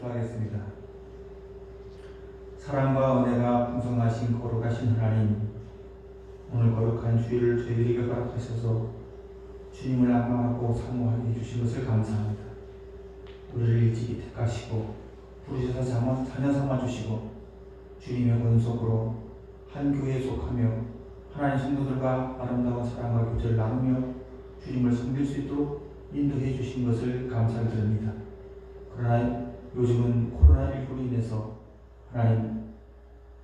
기도하겠습니다. 사랑과 은혜가 풍성하신 거룩하신 하나님, 오늘 거룩한 주일을 저희들에게 허락하셔서 주님을 악망하고 사모하게 해주신 것을 감사합니다. 우리를 일찍이 택하시고 부르셔서 자녀 삼아주시고 주님의 권속으로 한 교회에 속하며 하나님 성도들과 아름다운 사랑과 교제를 나누며 주님을 섬길 수 있도록 인도해 주신 것을 감사를 드립니다. 그러나 요즘은 코로나19로 인해서 하나님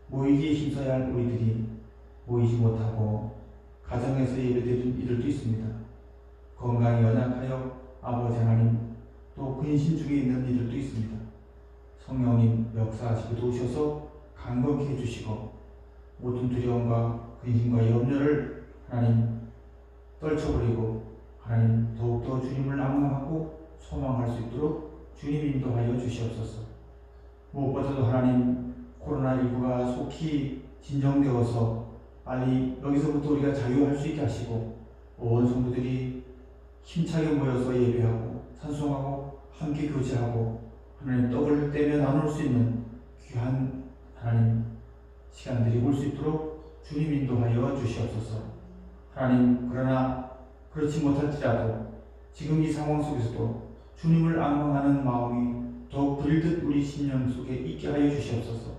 모이기에 힘써야 할 우리들이 모이지 못하고 가정에서 예배드리는 이들도 있습니다. 건강이 연약하여 아버지 하나님 또 근심 중에 있는 이들도 있습니다. 성령님 역사하시고 도우셔서 강건케 해주시고 모든 두려움과 근심과 염려를 하나님 떨쳐버리고 하나님 더욱더 주님을 악망하고 소망할 수 있도록 주님 인도하여 주시옵소서. 무엇보다도 하나님 코로나19가 속히 진정되어서 빨리 여기서부터 우리가 자유할 수 있게 하시고 온 성도들이 힘차게 모여서 예배하고 찬송하고 함께 교제하고 하나님 떡을 떼며 나눌 수 있는 귀한 하나님 시간들이 올 수 있도록 주님 인도하여 주시옵소서. 하나님 그러나 그렇지 못할지라도 지금 이 상황 속에서도 주님을 악망하는 마음이 더욱 불듯 우리 심령 속에 있게 하여 주시옵소서.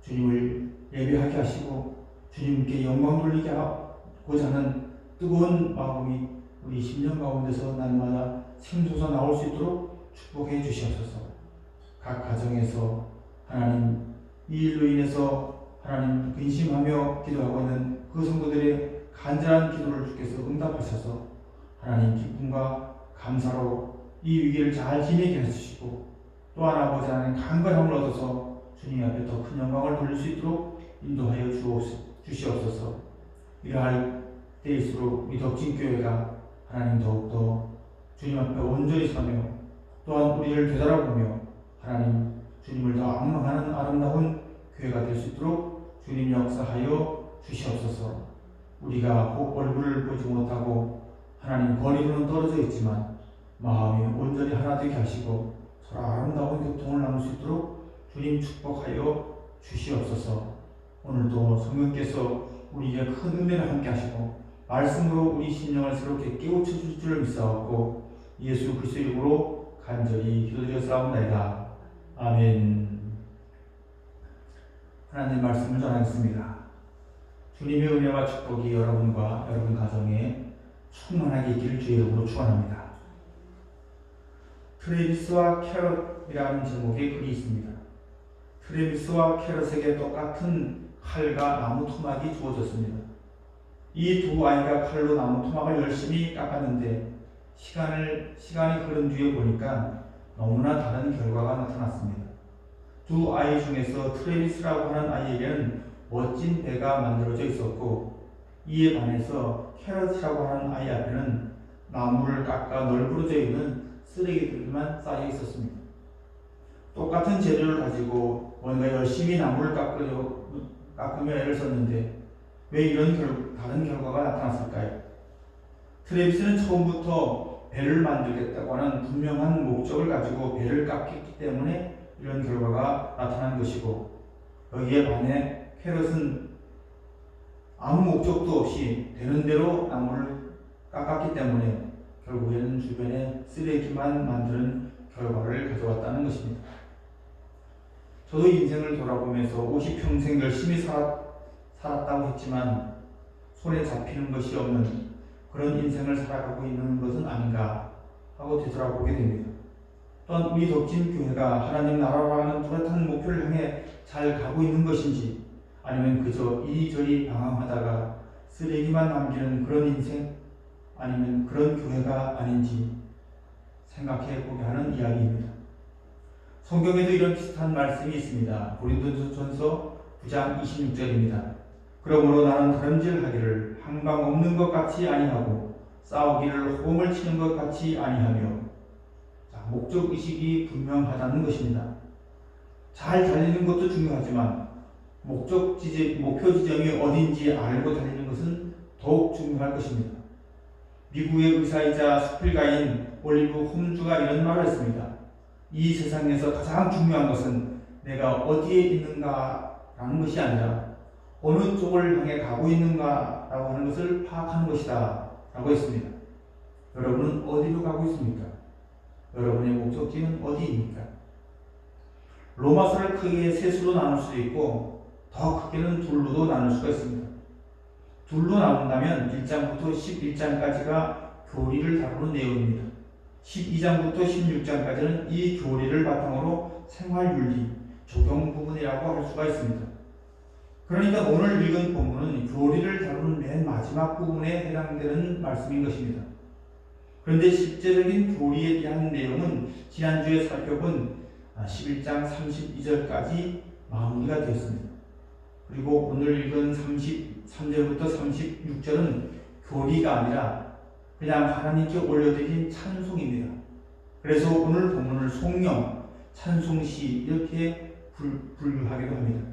주님을 예배하게 하시고 주님께 영광 돌리게 하고자 하는 뜨거운 마음이 우리 심령 가운데서 날마다 샘솟아 나올 수 있도록 축복해 주시옵소서. 각 가정에서 하나님 이 일로 인해서 하나님 근심하며 기도하고 있는 그 성도들의 간절한 기도를 주께서 응답하셔서 하나님 기쁨과 감사로 이 위기를 잘 지내게 해주시고 또한 아버지 하나님 강건함을 얻어서 주님 앞에 더 큰 영광을 돌릴 수 있도록 인도하여 주시옵소서. 이러할 때일수록 우리 덕진교회가 하나님 더욱더 주님 앞에 온전히 서며 또한 우리를 되돌아보며 하나님 주님을 더 악망하는 아름다운 교회가 될 수 있도록 주님 역사하여 주시옵소서. 우리가 얼굴을 보지 못하고 하나님 거리로는 떨어져 있지만 마음이 온전히 하나 되게 하시고 서로 아름다운 교통을 나눌 수 있도록 주님 축복하여 주시옵소서. 오늘도 성령께서 우리에게 큰 은혜를 함께 하시고 말씀으로 우리 심령을 새롭게 깨우쳐 줄 줄을 믿사옵고 예수 그리스도 이름으로 간절히 기도드렸사옵나이다. 아멘. 하나님의 말씀을 전하겠습니다. 주님의 은혜와 축복이 여러분과 여러분 가정에 충만하게 있기를 주의 이름으로 축원합니다. 트레비스와 캐럿이라는 제목의 글이 있습니다. 트레비스와 캐럿에게 똑같은 칼과 나무 토막이 주어졌습니다. 이 두 아이가 칼로 나무 토막을 열심히 깎았는데 시간이 흐른 뒤에 보니까 너무나 다른 결과가 나타났습니다. 두 아이 중에서 트레비스라고 하는 아이에게는 멋진 배가 만들어져 있었고 이에 반해서 캐럿이라고 하는 아이 앞에는 나무를 깎아 널브러져 있는 쓰레기들만 쌓여 있었습니다. 똑같은 재료를 가지고 뭔가 열심히 나무를 깎으며 애를 썼는데 왜 이런 다른 결과가 나타났을까요? 트레비스는 처음부터 배를 만들겠다고 하는 분명한 목적을 가지고 배를 깎았기 때문에 이런 결과가 나타난 것이고 여기에 반해 캐럿은 아무 목적도 없이 되는 대로 나무를 깎았기 때문에 결국에는 주변에 쓰레기만 만드는 결과를 가져왔다는 것입니다. 저도 인생을 돌아보면서 50평생 열심히 살았다고 했지만 손에 잡히는 것이 없는 그런 인생을 살아가고 있는 것은 아닌가 하고 되돌아보게 됩니다. 또한 우리 덕진교회가 하나님 나라라는 뚜렷한 목표를 향해 잘 가고 있는 것인지 아니면 그저 이리저리 방황하다가 쓰레기만 남기는 그런 인생 아니면 그런 교회가 아닌지 생각해 보게 하는 이야기입니다. 성경에도 이런 비슷한 말씀이 있습니다. 고린도전서 9장 26절입니다. 그러므로 나는 다름질하기를 항방 없는 것 같이 아니하고 싸우기를 호응을 치는 것 같이 아니하며 목적의식이 분명하다는 것입니다. 잘 달리는 것도 중요하지만 목표 지점이 어딘지 알고 달리는 것은 더욱 중요할 것입니다. 미국의 의사이자 수필가인 올리브 홈즈가 이런 말을 했습니다. 이 세상에서 가장 중요한 것은 내가 어디에 있는가라는 것이 아니라 어느 쪽을 향해 가고 있는가라고 하는 것을 파악하는 것이다 라고 했습니다. 여러분은 어디로 가고 있습니까? 여러분의 목적지는 어디입니까? 로마서를 크게 세 수로 나눌 수도 있고 더 크게는 둘로도 나눌 수가 있습니다. 둘로 나눈다면 1장부터 11장까지가 교리를 다루는 내용입니다. 12장부터 16장까지는 이 교리를 바탕으로 생활윤리, 적용 부분이라고 할 수가 있습니다. 그러니까 오늘 읽은 본문은 교리를 다루는 맨 마지막 부분에 해당되는 말씀인 것입니다. 그런데 실제적인 교리에 대한 내용은 지난주에 살펴본 11장 32절까지 마무리가 되었습니다. 그리고 오늘 읽은 33절부터 36절은 교리가 아니라 그냥 하나님께 올려드린 찬송입니다. 그래서 오늘 본문을 송영, 찬송시 이렇게 분류하기도 합니다.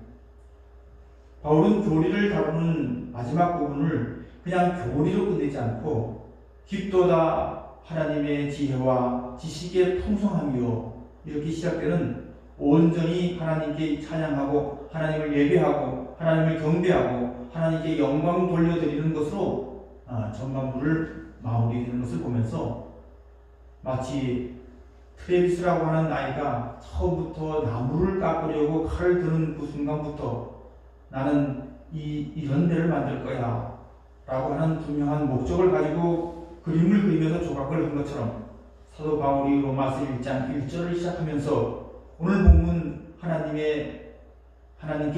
바울은 교리를 다루는 마지막 부분을 그냥 교리로 끝내지 않고 깊도다 하나님의 지혜와 지식의 풍성함이요 이렇게 시작되는 온전히 하나님께 찬양하고 하나님을 예배하고 하나님을 경배하고 하나님께 영광 돌려드리는 것으로 전반부를 마무리되는 것을 보면서 마치 트레비스라고 하는 아이가 처음부터 나무를 깎으려고 칼을 드는 그 순간부터 나는 이런 데를 만들 거야 라고 하는 분명한 목적을 가지고 그림을 그리면서 조각을 한 것처럼 사도 바울이 로마서 1장 1절을 시작하면서 오늘 본문 하나님께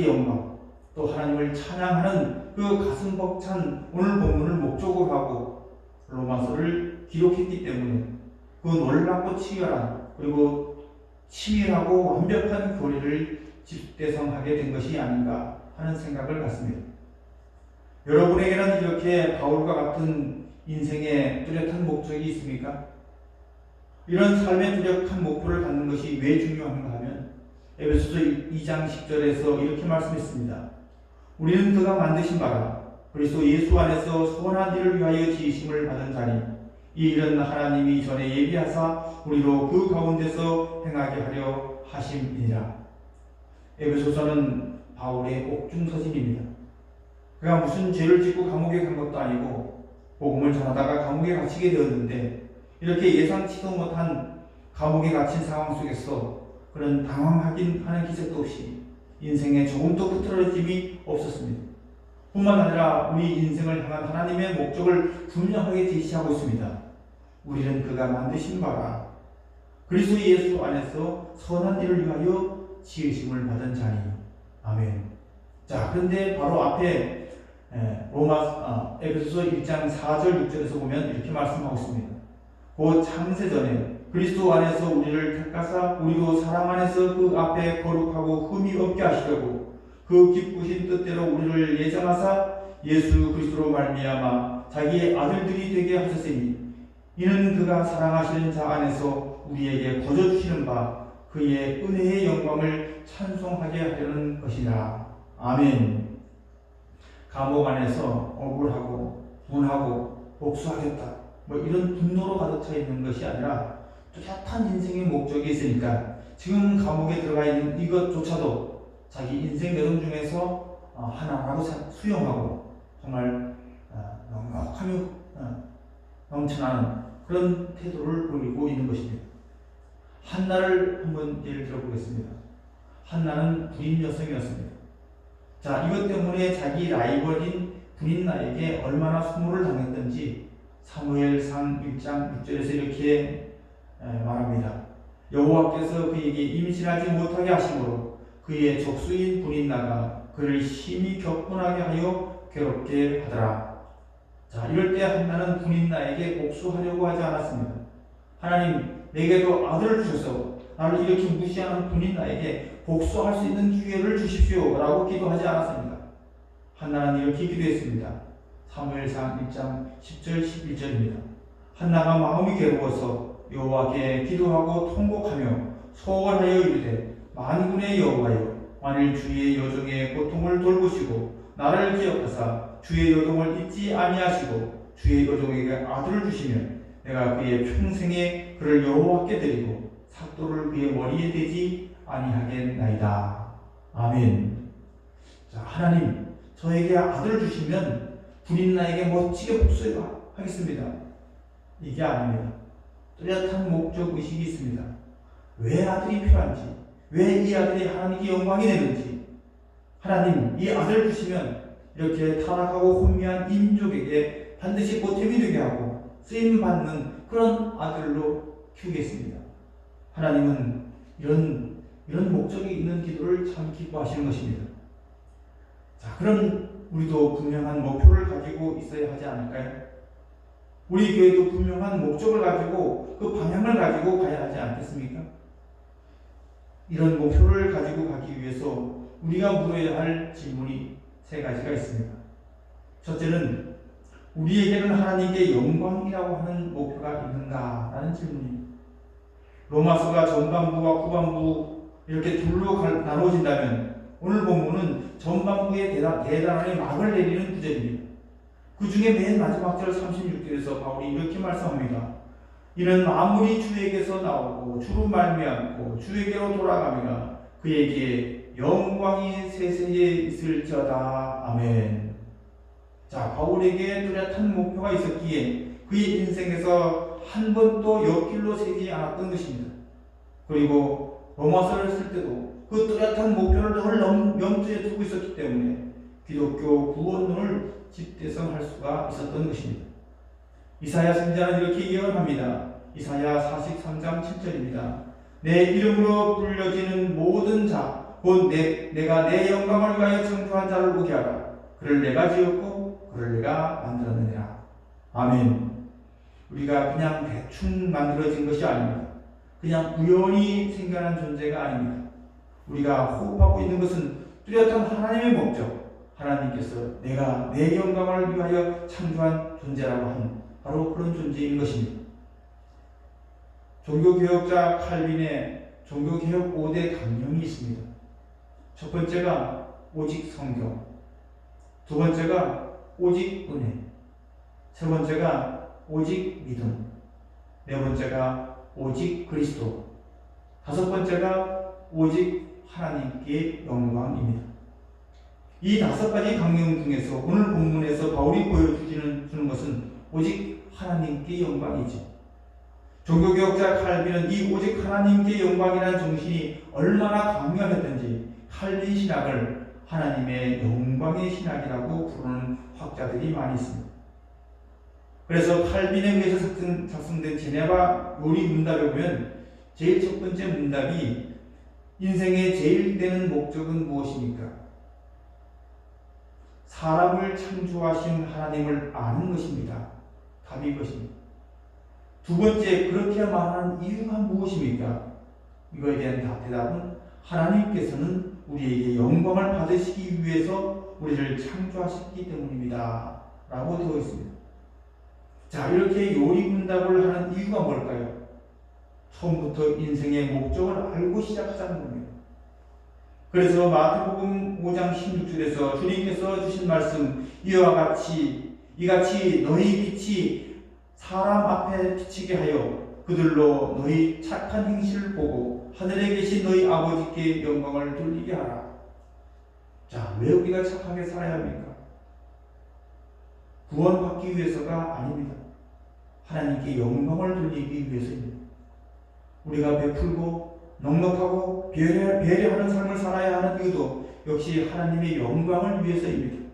영광 또 하나님을 찬양하는 그 가슴 벅찬 오늘 본문을 목적으로 하고 로마서를 기록했기 때문에 그 놀랍고 치열한 그리고 치밀하고 완벽한 교리를 집대성하게 된 것이 아닌가 하는 생각을 갖습니다. 여러분에게는 이렇게 바울과 같은 인생에 뚜렷한 목적이 있습니까? 이런 삶의 뚜렷한 목표를 갖는 것이 왜 중요한가 하면 에베소서 2장 10절에서 이렇게 말씀했습니다. 우리는 그가 만드신 바라 그리스도 예수 안에서 선한 일을 위하여 지으심을 받은 자니 이 일은 하나님이 전에 예비하사 우리로 그 가운데서 행하게 하려 하심이니라. 에베소서는 바울의 옥중서신입니다. 그가 무슨 죄를 짓고 감옥에 간 것도 아니고 복음을 전하다가 감옥에 갇히게 되었는데 이렇게 예상치도 못한 감옥에 갇힌 상황 속에서 그런 당황하긴 하는 기색도 없이 인생에 조금도 흐트러짐이 없었습니다. 뿐만 아니라 우리 인생을 향한 하나님의 목적을 분명하게 제시하고 있습니다. 우리는 그가 만드신 바라 그리스도 예수 안에서 선한 일을 위하여 지으심을 받은 자니. 아멘. 자, 그런데 바로 앞에 에베소서 1장 4절 6절에서 보면 이렇게 말씀하고 있습니다. 곧 창세전에 그리스도 안에서 우리를 택하사 우리도 사랑 안에서 그 앞에 거룩하고 흠이 없게 하시려고 그 기쁘신 뜻대로 우리를 예정하사 예수 그리스도로 말미암아 자기의 아들들이 되게 하셨으니 이는 그가 사랑하시는 자 안에서 우리에게 거저주시는 바 그의 은혜의 영광을 찬송하게 하려는 것이라. 아멘. 감옥 안에서 억울하고 분하고 복수하겠다 이런 분노로 가득 차 있는 것이 아니라 뚜렷한 인생의 목적이 있으니까 지금 감옥에 들어가 있는 이것조차도 자기 인생 내용 중에서 하나라고 수용하고 정말 넉넉하며 넘쳐나는 그런 태도를 보이고 있는 것입니다. 한나를 한번 예를 들어보겠습니다. 한나는 부인 여성이었습니다. 자, 이것 때문에 자기 라이벌인 분인나에게 얼마나 수모를 당했던지 사무엘상 1장 6절에서 이렇게 말합니다. 여호와께서 그에게 임신하지 못하게 하심으로 그의 적수인 분인나가 그를 심히 격분하게 하여 괴롭게 하더라. 자, 이럴 때 한나는 분인나에게 복수하려고 하지 않았습니다. 하나님, 내게도 아들을 주셔서 나를 이렇게 무시하는 분인나에게 복수할 수 있는 기회를 주십시오 라고 기도하지 않았습니다. 한나는 이렇게 기도했습니다. 사무엘상 1장 10절 11절입니다. 한나가 마음이 괴로워서 여호와께 기도하고 통곡하며 소원하여 이르되 만군의 여호와여 만일 주의 여종의 고통을 돌보시고 나를 기억하사 주의 여종을 잊지 아니하시고 주의 여종에게 아들을 주시면 내가 그의 평생에 그를 여호와께 드리고 삭도를 그의 머리에 대지 아니하겠나이다. 아멘. 자, 하나님 저에게 아들을 주시면 군인 나에게 멋지게 복수하겠습니다. 이게 아닙니다. 뚜렷한 목적 의식이 있습니다. 왜 아들이 필요한지, 왜 이 아들이 하나님께 영광이 되는지, 하나님 이 아들을 주시면 이렇게 타락하고 혼미한 인족에게 반드시 보탬이 되게 하고 쓰임받는 그런 아들로 키우겠습니다. 하나님은 이런 목적이 있는 기도를 참 기뻐하시는 것입니다. 자, 그럼 우리도 분명한 목표를 가지고 있어야 하지 않을까요? 우리 교회도 분명한 목적을 가지고 그 방향을 가지고 가야 하지 않겠습니까? 이런 목표를 가지고 가기 위해서 우리가 물어야 할 질문이 세 가지가 있습니다. 첫째는 우리에게는 하나님께 영광이라고 하는 목표가 있는가라는 질문입니다. 로마서가 전반부와 후반부 이렇게 둘로 나눠진다면 오늘 본문은 전반부에 대단하게 막을 내리는 구절입니다. 그 중에 맨 마지막 절 36절에서 바울이 이렇게 말씀합니다. 이는 만물이 주에게서 나오고 주로 말미암고 주에게로 돌아가며 그에게 영광이 세세에 있을지어다. 아멘. 자, 바울에게 뚜렷한 목표가 있었기에 그의 인생에서 한 번도 옆길로 새지 않았던 것입니다. 그리고 로마서를 쓸 때도 그 뚜렷한 목표를 늘 염두에 두고 있었기 때문에 기독교 구원론을 집대성할 수가 있었던 것입니다. 이사야 선지자는 이렇게 예언합니다. 이사야 43장 7절입니다. 내 이름으로 불려지는 모든 자, 곧 내가 내 영광을 위하여 창조한 자를 오게 하라. 그를 내가 지었고 그를 내가 만들었느니라. 아멘. 우리가 그냥 대충 만들어진 것이 아닙니다. 그냥 우연히 생겨난 존재가 아닙니다. 우리가 호흡하고 있는 것은 뚜렷한 하나님의 목적, 하나님께서 내가 내 영광을 위하여 창조한 존재라고 하는 바로 그런 존재인 것입니다. 종교개혁자 칼빈의 종교개혁 5대 강령이 있습니다. 첫 번째가 오직 성경, 두 번째가 오직 은혜, 세 번째가 오직 믿음, 네 번째가 오직 그리스도, 다섯 번째가 오직 하나님께 영광입니다. 이 다섯 가지 강령 중에서 오늘 본문에서 바울이 보여주는 것은 오직 하나님께 영광이죠. 종교개혁자 칼빈은 이 오직 하나님께 영광이라는 정신이 얼마나 강렬했던지 칼빈 신학을 하나님의 영광의 신학이라고 부르는 학자들이 많이 있습니다. 그래서 칼빈에 의해서 작성된 제네바 요리 문답에 보면 제일 첫 번째 문답이 인생의 제일 되는 목적은 무엇입니까? 사람을 창조하신 하나님을 아는 것입니다. 답이 이것입니다. 두 번째, 그렇게 말하는 이유가 무엇입니까? 이거에 대한 대답은 하나님께서는 우리에게 영광을 받으시기 위해서 우리를 창조하셨기 때문입니다. 라고 되어 있습니다. 자, 이렇게 요리문답을 하는 이유가 뭘까요? 처음부터 인생의 목적을 알고 시작하자는 겁니다. 그래서 마태복음 5장 16절에서 주님께서 주신 말씀 이와 같이 이같이 너희 빛이 사람 앞에 비치게 하여 그들로 너희 착한 행실을 보고 하늘에 계신 너희 아버지께 영광을 돌리게 하라. 자, 왜 우리가 착하게 살아야 합니까? 구원받기 위해서가 아닙니다. 하나님께 영광을 돌리기 위해서입니다. 우리가 베풀고 넉넉하고 배려하는 삶을 살아야 하는 이유도 역시 하나님의 영광을 위해서입니다.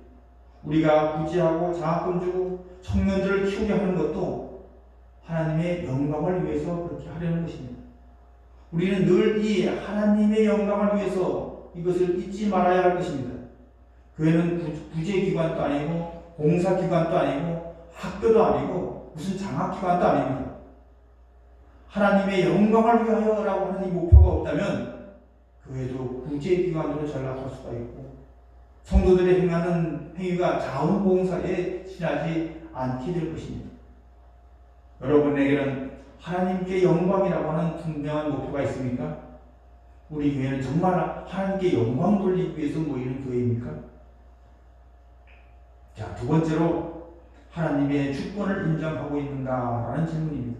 우리가 구제하고 장학금 주고 청년들을 키우게 하는 것도 하나님의 영광을 위해서 그렇게 하려는 것입니다. 우리는 늘 이 하나님의 영광을 위해서 이것을 잊지 말아야 할 것입니다. 교회는 구제기관도 아니고 봉사기관도 아니고 학교도 아니고 무슨 장학기관도 아닙니다. 하나님의 영광을 위하여라고 하는 이 목표가 없다면 교회도 구제기관으로 전락할 수가 있고 성도들의 행하는 행위가 자원봉사에 지나지 않게 될 것입니다. 여러분에게는 하나님께 영광이라고 하는 분명한 목표가 있습니까? 우리 교회는 정말 하나님께 영광 돌리기 위해서 모이는 교회입니까? 자, 두 번째로 하나님의 주권을 인정하고 있는가라는 질문입니다.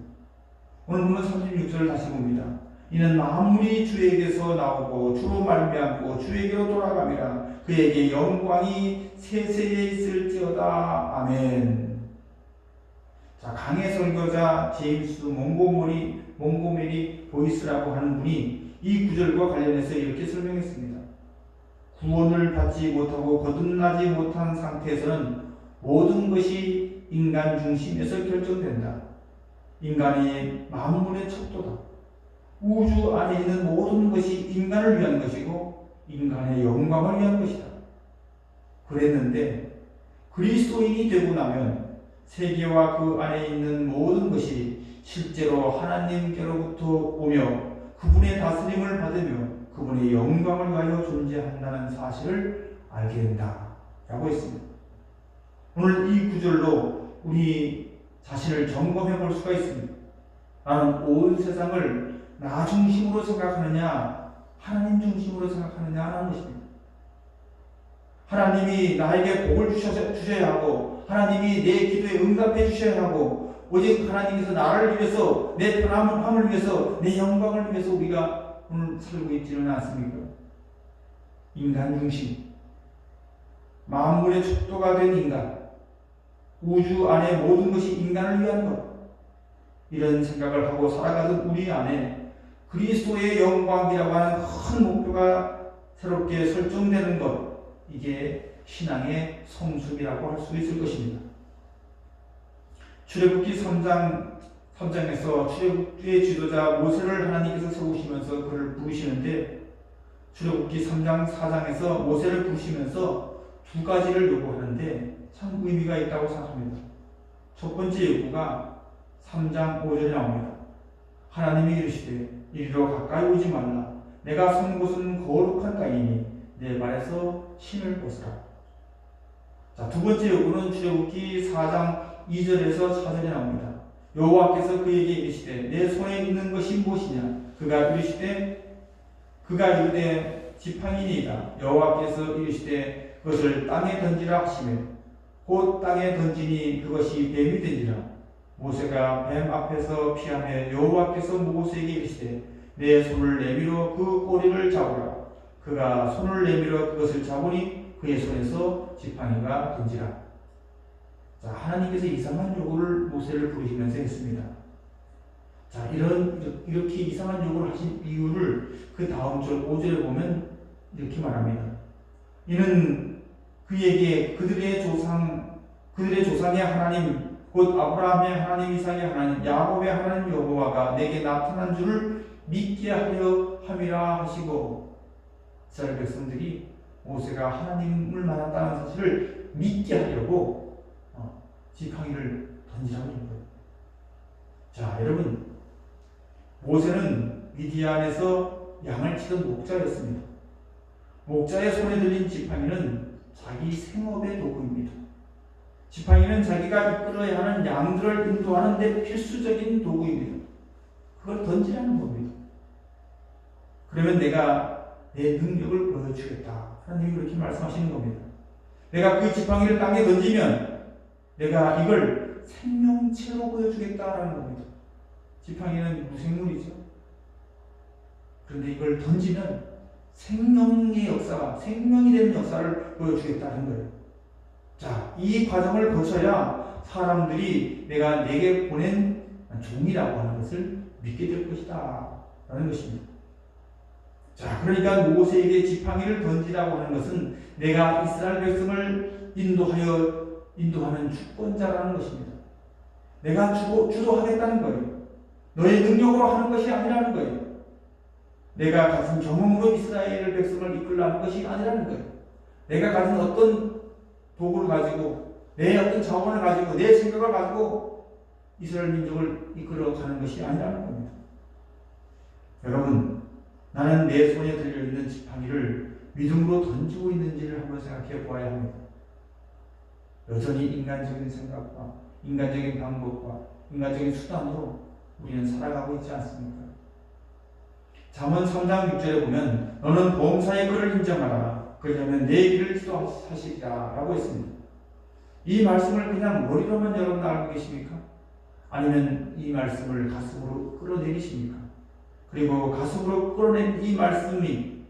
오늘 보면 36절을 다시 봅니다. 이는 만물이 주에게서 나오고 주로 말미암고 주에게로 돌아감이라. 그에게 영광이 세세에 있을지어다. 아멘. 자, 강해 설교자 제임스 몽고메리 보이스라고 하는 분이 이 구절과 관련해서 이렇게 설명했습니다. 구원을 받지 못하고 거듭나지 못한 상태에서는 모든 것이 인간 중심에서 결정된다. 인간이 만물의 척도다. 우주 안에 있는 모든 것이 인간을 위한 것이고 인간의 영광을 위한 것이다. 그랬는데 그리스도인이 되고 나면 세계와 그 안에 있는 모든 것이 실제로 하나님께로부터 오며 그분의 다스림을 받으며 그분의 영광을 위하여 존재한다는 사실을 알게 된다 라고 했습니다. 오늘 이 구절로 우리 자신을 점검해 볼 수가 있습니다. 나는 온 세상을 나 중심으로 생각하느냐 하나님 중심으로 생각하느냐 하는 것입니다. 하나님이 나에게 복을 주셔야 하고 하나님이 내 기도에 응답해 주셔야 하고 오직 하나님께서 나를 위해서 내 편함을 위해서 내 영광을 위해서 우리가 오늘 살고 있지는 않습니까? 인간 중심, 만물의 척도가 된 인간, 우주 안에 모든 것이 인간을 위한 것, 이런 생각을 하고 살아가던 우리 안에 그리스도의 영광이라고 하는 큰 목표가 새롭게 설정되는 것, 이게 신앙의 성숙이라고 할 수 있을 것입니다. 출애굽기 3장에서 출애굽의 지도자 모세를 하나님께서 세우시면서 그를 부르시는데 출애굽기 3장 4장에서 모세를 부르시면서 두 가지를 요구하는데 참 의미가 있다고 생각합니다. 첫 번째 요구가 3장 5절에 나옵니다. 하나님이 이르시되 이리로 가까이 오지 말라. 내가 선 곳은 거룩한 땅이니 내 발에서 신을 벗으라. 자, 두 번째 요구는 출애굽기 4장 2절에서 4절에 나옵니다. 여호와께서 그에게 이르시되 내 손에 있는 것이 무엇이냐? 그가 이르되 지팡이니이다. 여호와께서 이르시되 그것을 땅에 던지라 하시매 곧 땅에 던지니 그것이 뱀이 된지라. 모세가 뱀 앞에서 피하며 여호와께서 모세에게 이르시되 내 손을 내밀어 그 꼬리를 잡으라. 그가 손을 내밀어 그것을 잡으니 그의 손에서 지팡이가 던지라. 자, 하나님께서 이상한 요구를 모세를 부르시면서 했습니다. 자, 이렇게 이상한 요구를 하신 이유를 그 다음 절 5절에 보면 이렇게 말합니다. 이는 그에게 그들의 조상의 하나님 곧 아브라함의 하나님, 이삭의 하나님, 야곱의 하나님 여호와가 내게 나타난 줄을 믿게 하려 함이라 하시고, 이스라엘 백성들이 모세가 하나님을 만났다는 사실을 믿게 하려고 지팡이를 던지라고 하는 거예요. 자, 여러분, 모세는 미디안에서 양을 치던 목자였습니다. 목자의 손에 들린 지팡이는 자기 생업의 도구입니다. 지팡이는 자기가 이끌어야 하는 양들을 인도하는 데 필수적인 도구입니다. 그걸 던지라는 겁니다. 그러면 내가 내 능력을 보여주겠다. 하나님이 그렇게 말씀하시는 겁니다. 내가 그 지팡이를 땅에 던지면 내가 이걸 생명체로 보여주겠다라는 겁니다. 지팡이는 무생물이죠. 그런데 이걸 던지면 생명의 역사가, 생명이 되는 역사를 보여주겠다는 거예요. 자, 이 과정을 거쳐야 사람들이 내가 내게 보낸 종이라고 하는 것을 믿게 될 것이다 라는 것입니다. 자, 그러니까 모세에게 지팡이를 던지라고 하는 것은 내가 이스라엘 백성을 인도하는 주권자라는 것입니다. 내가 주도하겠다는 거예요. 너의 능력으로 하는 것이 아니라는 거예요. 내가 가진 경험으로 이스라엘 백성을 이끌라는 것이 아니라는 거예요. 내가 가진 어떤 도구를 가지고 내 어떤 자원을 가지고 내 생각을 가지고 이스라엘 민족을 이끌어가는 것이 아니라는 겁니다. 여러분, 나는 내 손에 들려있는 지팡이를 믿음으로 던지고 있는지를 한번 생각해 보아야 합니다. 여전히 인간적인 생각과 인간적인 방법과 인간적인 수단으로 우리는 살아가고 있지 않습니까? 잠언 3장 6절에 보면 너는 범사의 그를 인정하라. 그러면 내 길을 지도하시리라 라고 했습니다. 이 말씀을 그냥 머리로만 여러분 알고 계십니까? 아니면 이 말씀을 가슴으로 끌어내리십니까? 그리고 가슴으로 끌어낸 이 말씀이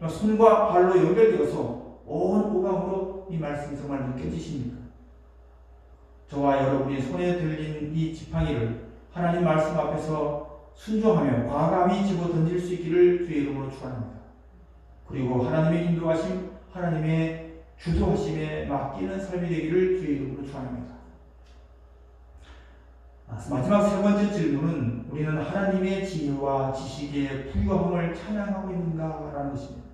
손과 발로 연결되어서 온 오감으로 이 말씀이 정말 느껴지십니까? 저와 여러분이 손에 들린 이 지팡이를 하나님 말씀 앞에서 순종하며 과감히 집어 던질 수 있기를 주의 이름으로 축원합니다. 그리고 하나님의 인도하심, 하나님의 주도하심에 맡기는 삶이 되기를 주의 이름으로 축원합니다. 마지막 세 번째 질문은 우리는 하나님의 지혜와 지식의 부유함을 찬양하고 있는가라는 것입니다.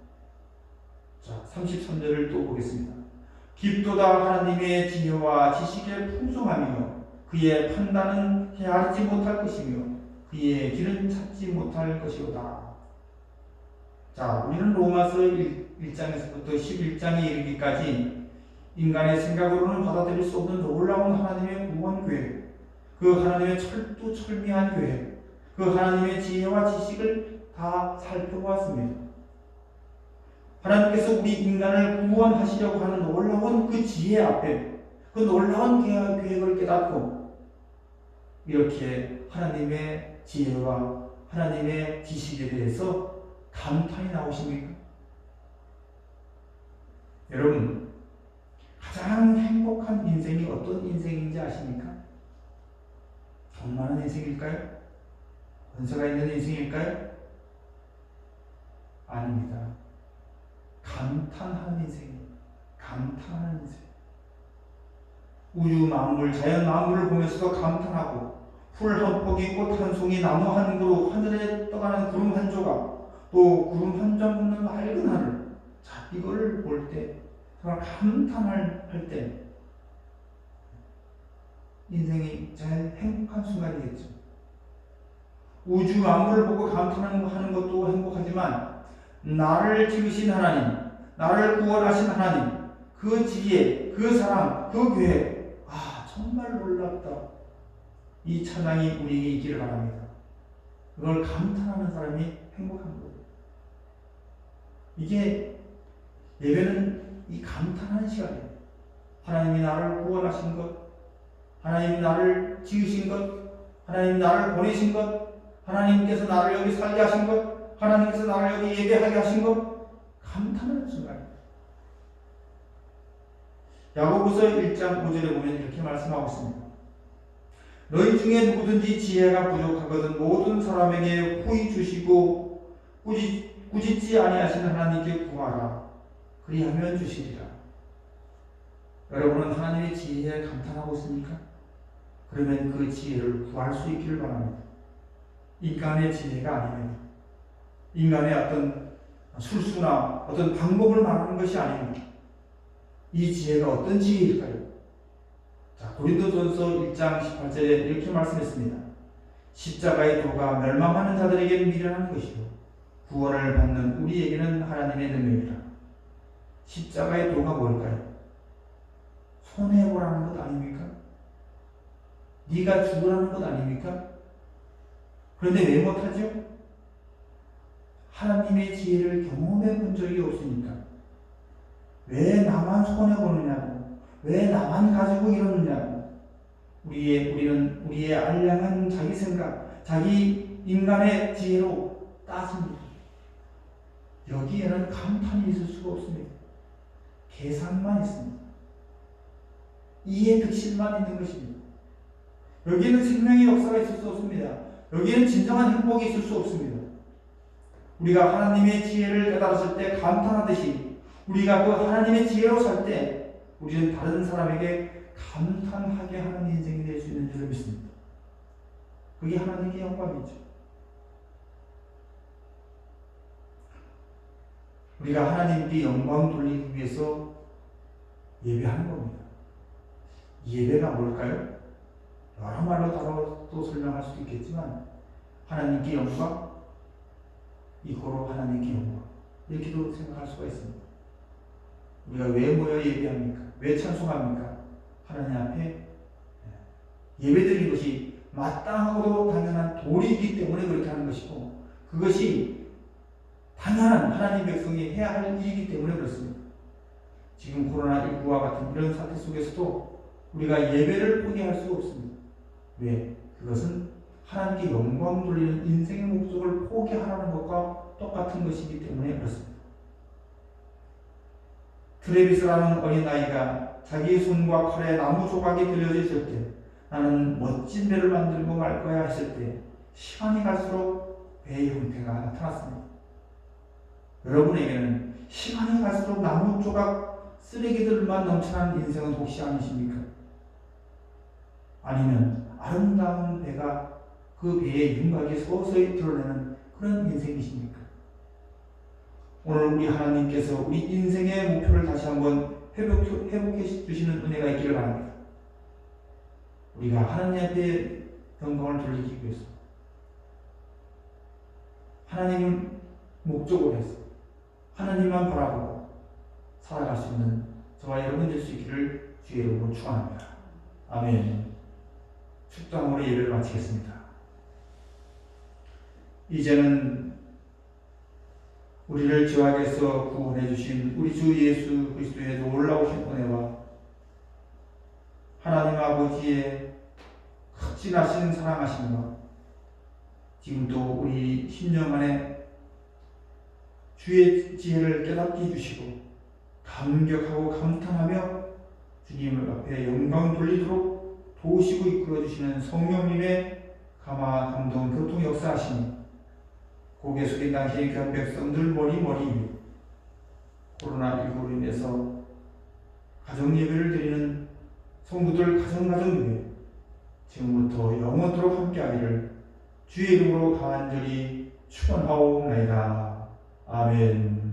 자, 33절을 또 보겠습니다. 깊도다 하나님의 지혜와 지식의 풍성하며 그의 판단은 헤아리지 못할 것이며 그의 길은 찾지 못할 것이로다. 자, 우리는 로마서 1장에서부터 11장에 이르기까지 인간의 생각으로는 받아들일 수 없는 놀라운 하나님의 구원 계획, 그 하나님의 철두철미한 계획, 그 하나님의 지혜와 지식을 다 살펴보았습니다. 하나님께서 우리 인간을 구원하시려고 하는 놀라운 그 지혜 앞에 그 놀라운 계획을 깨닫고 이렇게 하나님의 지혜와 하나님의 지식에 대해서 감탄이 나오십니까? 여러분, 가장 행복한 인생이 어떤 인생인지 아십니까? 돈 많은 인생일까요? 권세가 있는 인생일까요? 아닙니다. 감탄하는 인생입니다. 감탄하는 인생. 우주 만물, 자연 만물을 보면서도 감탄하고 풀 한 포기, 꽃 한 송이, 나무 한 그루, 하늘에 떠가는 구름 한 조각, 또 구름 한 점 없는 맑은 하늘. 자, 이걸 볼 때 정말 감탄할 때 인생이 제일 행복한 순간이겠죠. 우주 만물을 보고 감탄하는 것도 행복하지만 나를 지으신 하나님, 나를 구원하신 하나님, 그 지혜, 그 사랑, 그 계획, 정말 놀랍다. 이 찬양이 우리에게 있기를 바랍니다. 그걸 감탄하는 사람이 행복한 거예요. 이게 예배는 이 감탄하는 시간이에요. 하나님이 나를 구원하신 것, 하나님이 나를 지으신 것, 하나님이 나를 보내신 것, 하나님께서 나를 여기 살게 하신 것, 하나님께서 나를 여기 예배하게 하신 것, 감탄하는 순간입니다. 야고보서 1장 5절에 보면 이렇게 말씀하고 있습니다. 너희 중에 누구든지 지혜가 부족하거든 모든 사람에게 후히 주시고 꾸짖지 아니하시는 하나님께 구하라. 그리하면 주시리라. 여러분은 하나님의 지혜에 감탄하고 있습니까? 그러면 그 지혜를 구할 수 있기를 바랍니다. 인간의 지혜가 아닙니다. 인간의 어떤 술수나 어떤 방법을 말하는 것이 아닙니다. 이 지혜가 어떤 지혜일까요? 자, 고린도전서 1장 18절에 이렇게 말씀했습니다. 십자가의 도가 멸망하는 자들에게는 미련한 것이요 구원을 받는 우리에게는 하나님의 능력이라. 십자가의 도가 뭘까요? 손해보라는 것 아닙니까? 네가 죽으라는 것 아닙니까? 그런데 왜 못하죠? 하나님의 지혜를 경험해 본 적이 없으니까. 왜 나만 손해보느냐고, 왜 나만 가지고 이러느냐고. 우리는 우리의 알량한 자기 생각, 자기 인간의 지혜로 따집니다. 여기에는 감탄이 있을 수가 없습니다. 계산만 있습니다. 이해 득실만 있는 것입니다. 여기에는 생명의 역사가 있을 수 없습니다. 여기에는 진정한 행복이 있을 수 없습니다. 우리가 하나님의 지혜를 깨달았을 때 감탄하듯이 우리가 그 하나님의 지혜로 살 때 우리는 다른 사람에게 감탄하게 하는 인생이 될 수 있는 줄을 믿습니다. 그게 하나님의 영광이죠. 우리가 하나님께 영광 돌리기 위해서 예배하는 겁니다. 예배가 뭘까요? 여러 말로 다뤄도 설명할 수도 있겠지만 하나님께 영광, 이거로 하나님께 영광 이렇게도 생각할 수가 있습니다. 우리가 왜 모여 예배합니까? 왜 찬송합니까? 하나님 앞에 예배드리는 것이 마땅하고도 당연한 도리이기 때문에 그렇게 하는 것이고 그것이 당연한 하나님 백성이 해야 할 일이기 때문에 그렇습니다. 지금 코로나19와 같은 이런 사태 속에서도 우리가 예배를 포기할 수가 없습니다. 왜? 그것은 하나님께 영광 돌리는 인생의 목적을 포기하라는 것과 똑같은 것이기 때문에 그렇습니다. 트레비스라는 어린아이가 자기의 손과 칼에 나무 조각이 들려져 있을 때 나는 멋진 배를 만들고 말 거야 했을 때 시간이 갈수록 배의 형태가 나타났습니다. 여러분에게는 시간이 갈수록 나무 조각 쓰레기들만 넘쳐나는 인생은 혹시 아니십니까? 아니면 아름다운 배가 그 배의 윤곽이 서서히 드러내는 그런 인생이십니까? 오늘 우리 하나님께서 우리 인생의 목표를 다시 한번 회복해 주시는 은혜가 있기를 바랍니다. 우리가 하나님께 영광을 돌리기 위해서 하나님 목적으로 해서 하나님만 바라보고 살아갈 수 있는 저와 여러분 될 수 있기를 주의 이름으로 축원합니다. 아멘. 축도함으로 예배를 마치겠습니다. 이제는 우리를 죄악에서 구원해 주신 우리 주 예수 그리스도의 놀라우신 은혜와 하나님 아버지의 극진하신 사랑하심과 지금도 우리 심령 안에 주의 지혜를 깨닫게 해주시고 감격하고 감탄하며 주님 앞에 영광 돌리도록 도우시고 이끌어 주시는 성령님의 감화 감동 교통 역사하시니 고개 숙인 당신의 귀한 백성들 머리 위에 코로나19로 인해서 가정 예배를 드리는 성도들 가정 위에 지금부터 영원토록 함께하기를 주의 이름으로 간절히 축원하옵나이다. 아멘.